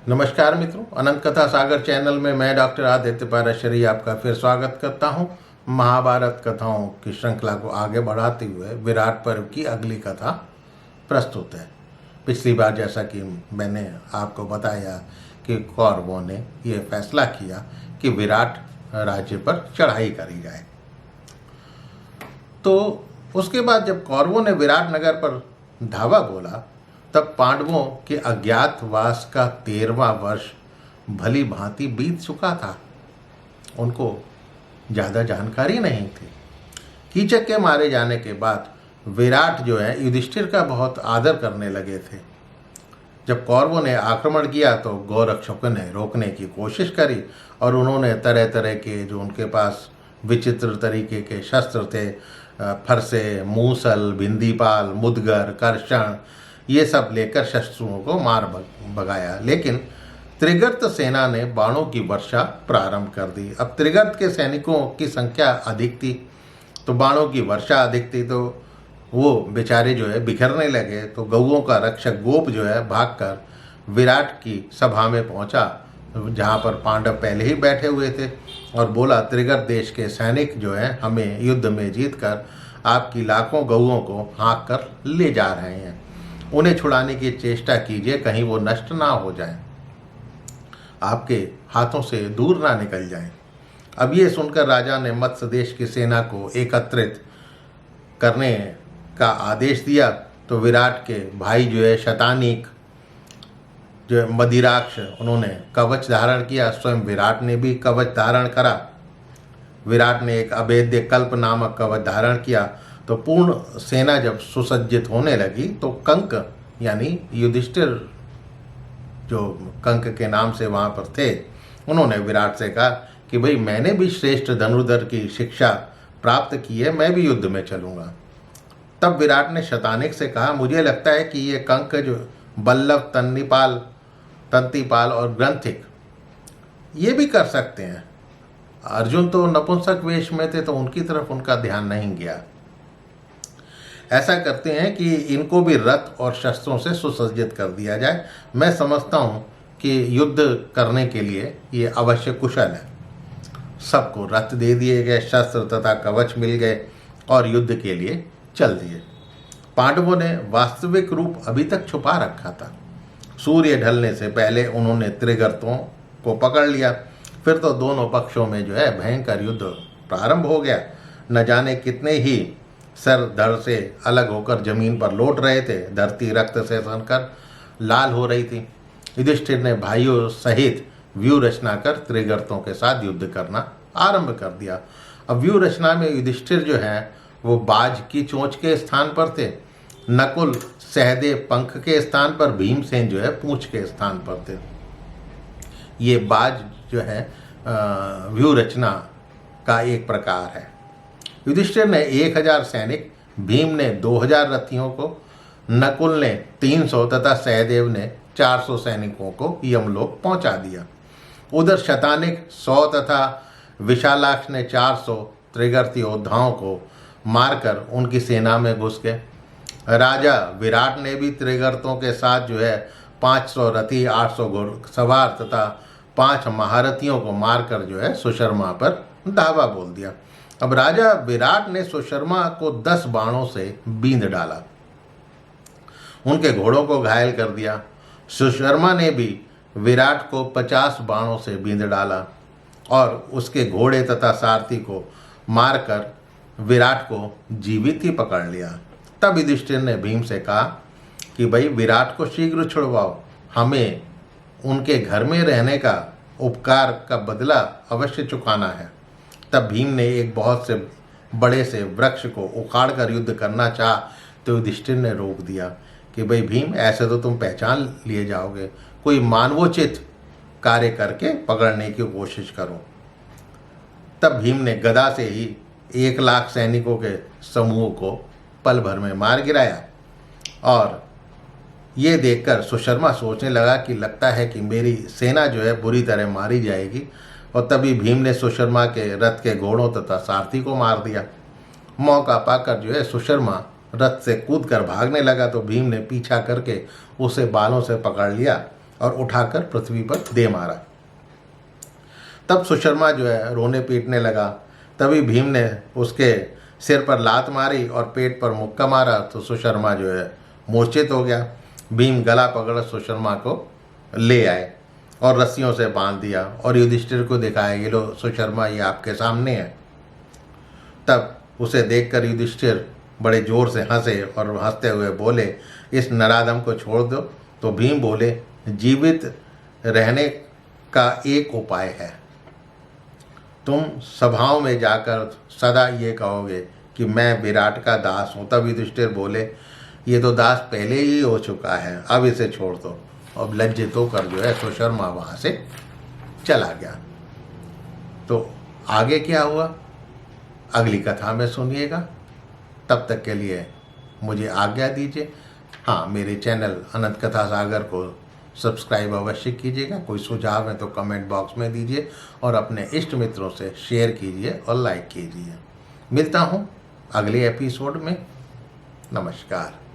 नमस्कार मित्रों, अनंत कथा सागर चैनल में मैं डॉक्टर आदित्य पाराशरी आपका फिर स्वागत करता हूं। महाभारत कथाओं की श्रृंखला को आगे बढ़ाते हुए विराट पर्व की अगली कथा प्रस्तुत है। पिछली बार जैसा कि मैंने आपको बताया कि कौरवों ने ये फैसला किया कि विराट राज्य पर चढ़ाई करी जाए। तो उसके बाद जब कौरवों ने विराट नगर पर धावा बोला तब पांडवों के अज्ञातवास का 13वां वर्ष भली भांति बीत चुका था। उनको ज़्यादा जानकारी नहीं थी। कीचक के मारे जाने के बाद विराट जो है युधिष्ठिर का बहुत आदर करने लगे थे। जब कौरवों ने आक्रमण किया तो गौरक्षकों ने रोकने की कोशिश करी और उन्होंने तरह तरह के जो उनके पास विचित्र तरीके के शस्त्र थे, फरसे, मूसल, भिंदीपाल, मुदगर, कर्षण, ये सब लेकर शस्त्रों को मार भगाया। लेकिन त्रिगर्त सेना ने बाणों की वर्षा प्रारंभ कर दी। अब त्रिगर्त के सैनिकों की संख्या अधिक थी तो बाणों की वर्षा अधिक थी, तो वो बेचारे जो है बिखरने लगे। तो गौओं का रक्षक गोप जो है भागकर विराट की सभा में पहुंचा, जहां पर पांडव पहले ही बैठे हुए थे, और बोला, त्रिगर्त देश के सैनिक जो है हमें युद्ध में जीतकर आपकी लाखों गौओं को हाँक कर ले जा रहे हैं। उन्हें छुड़ाने की चेष्टा कीजिए, कहीं वो नष्ट ना हो जाएं, आपके हाथों से दूर ना निकल जाएं। अब ये सुनकर राजा ने मत्स्य देश की सेना को एकत्रित करने का आदेश दिया। तो विराट के भाई जो है शतानीक जो है मदिराक्ष, उन्होंने कवच धारण किया। स्वयं विराट ने भी कवच धारण करा। विराट ने एक अभेद्य कल्प नामक कवच धारण किया। तो पूर्ण सेना जब सुसज्जित होने लगी तो कंक यानी युधिष्ठिर जो कंक के नाम से वहाँ पर थे, उन्होंने विराट से कहा कि भाई मैंने भी श्रेष्ठ धनुर्धर की शिक्षा प्राप्त की है, मैं भी युद्ध में चलूँगा। तब विराट ने शतानिक से कहा, मुझे लगता है कि ये कंक जो बल्लभ, तंतिपाल और ग्रंथिक ये भी कर सकते हैं। अर्जुन तो नपुंसक वेश में थे तो उनकी तरफ उनका ध्यान नहीं गया। ऐसा करते हैं कि इनको भी रथ और शस्त्रों से सुसज्जित कर दिया जाए। मैं समझता हूँ कि युद्ध करने के लिए ये अवश्य कुशल है। सबको रथ दे दिए गए, शस्त्र तथा कवच मिल गए और युद्ध के लिए चल दिए। पांडवों ने वास्तविक रूप अभी तक छुपा रखा था। सूर्य ढलने से पहले उन्होंने त्रिगर्तों को पकड़ लिया। फिर तो दोनों पक्षों में जो है भयंकर युद्ध प्रारंभ हो गया। न जाने कितने ही सर धड़ से अलग होकर जमीन पर लौट रहे थे। धरती रक्त से सनकर लाल हो रही थी। युधिष्ठिर ने भाइयों सहित व्यूह रचना कर त्रिगर्तों के साथ युद्ध करना आरंभ कर दिया। अब व्यूह रचना में युधिष्ठिर जो है वो बाज की चोंच के स्थान पर थे, नकुल सहदेव पंख के स्थान पर, भीमसेन जो है पूंछ के स्थान पर थे। ये बाज जो है व्यूह रचना का एक प्रकार है। युधिष्ठिर ने 1000 सैनिक, भीम ने 2000 रथियों को, नकुल ने 300 तथा सहदेव ने 400 सैनिकों को यमलोक पहुंचा दिया। उधर शतानिक 100 तथा विशालाक्ष ने 400 त्रिगर्त योद्धाओं को मारकर उनकी सेना में घुस गए। राजा विराट ने भी त्रिगर्तों के साथ जो है 500 रथी, 800 घुड़सवार तथा 5 महारथियों को मारकर जो है सुशर्मा पर धावा बोल दिया। अब राजा विराट ने सुशर्मा को 10 बाणों से बींध डाला, उनके घोड़ों को घायल कर दिया। सुशर्मा ने भी विराट को 50 बाणों से बींध डाला और उसके घोड़े तथा सारथी को मारकर विराट को जीवित ही पकड़ लिया। तब युधिष्ठिर ने भीम से कहा कि भाई विराट को शीघ्र छुड़वाओ, हमें उनके घर में रहने का उपकार का बदला अवश्य चुकाना है। तब भीम ने एक बहुत से बड़े से वृक्ष को उखाड़ कर युद्ध करना चाहा तो युधिष्ठिर ने रोक दिया कि भाई भीम, ऐसे तो तुम पहचान लिए जाओगे, कोई मानवोचित कार्य करके पकड़ने की कोशिश करो। तब भीम ने गदा से ही 1 लाख सैनिकों के समूह को पल भर में मार गिराया। और ये देखकर सुशर्मा सोचने लगा कि लगता है कि मेरी सेना जो है बुरी तरह मारी जाएगी। और तभी भीम ने सुशर्मा के रथ के घोड़ों तथा सारथी को मार दिया। मौका पाकर जो है सुशर्मा रथ से कूदकर भागने लगा तो भीम ने पीछा करके उसे बालों से पकड़ लिया और उठाकर पृथ्वी पर दे मारा। तब सुशर्मा जो है रोने पीटने लगा। तभी भीम ने उसके सिर पर लात मारी और पेट पर मुक्का मारा तो सुशर्मा जो है मूर्छित हो गया। भीम गला पकड़ सुशर्मा को ले आए और रस्सियों से बांध दिया और युधिष्ठिर को दिखाया, ये लो सुशर्मा, ये आपके सामने है। तब उसे देखकर युधिष्ठिर बड़े जोर से हंसे और हंसते हुए बोले, इस नराधम को छोड़ दो। तो भीम बोले, जीवित रहने का एक उपाय है, तुम सभाओं में जाकर सदा ये कहोगे कि मैं विराट का दास हूँ। तब युधिष्ठिर बोले, ये तो दास पहले ही हो चुका है, अब इसे छोड़ दो। अब लज्जित होकर जो है सुशर्मा वहाँ से चला गया। तो आगे क्या हुआ अगली कथा में सुनिएगा। तब तक के लिए मुझे आज्ञा दीजिए। हाँ, मेरे चैनल अनंत कथा सागर को सब्सक्राइब अवश्य कीजिएगा। कोई सुझाव है तो कमेंट बॉक्स में दीजिए और अपने इष्ट मित्रों से शेयर कीजिए और लाइक कीजिए। मिलता हूँ अगले एपिसोड में। नमस्कार।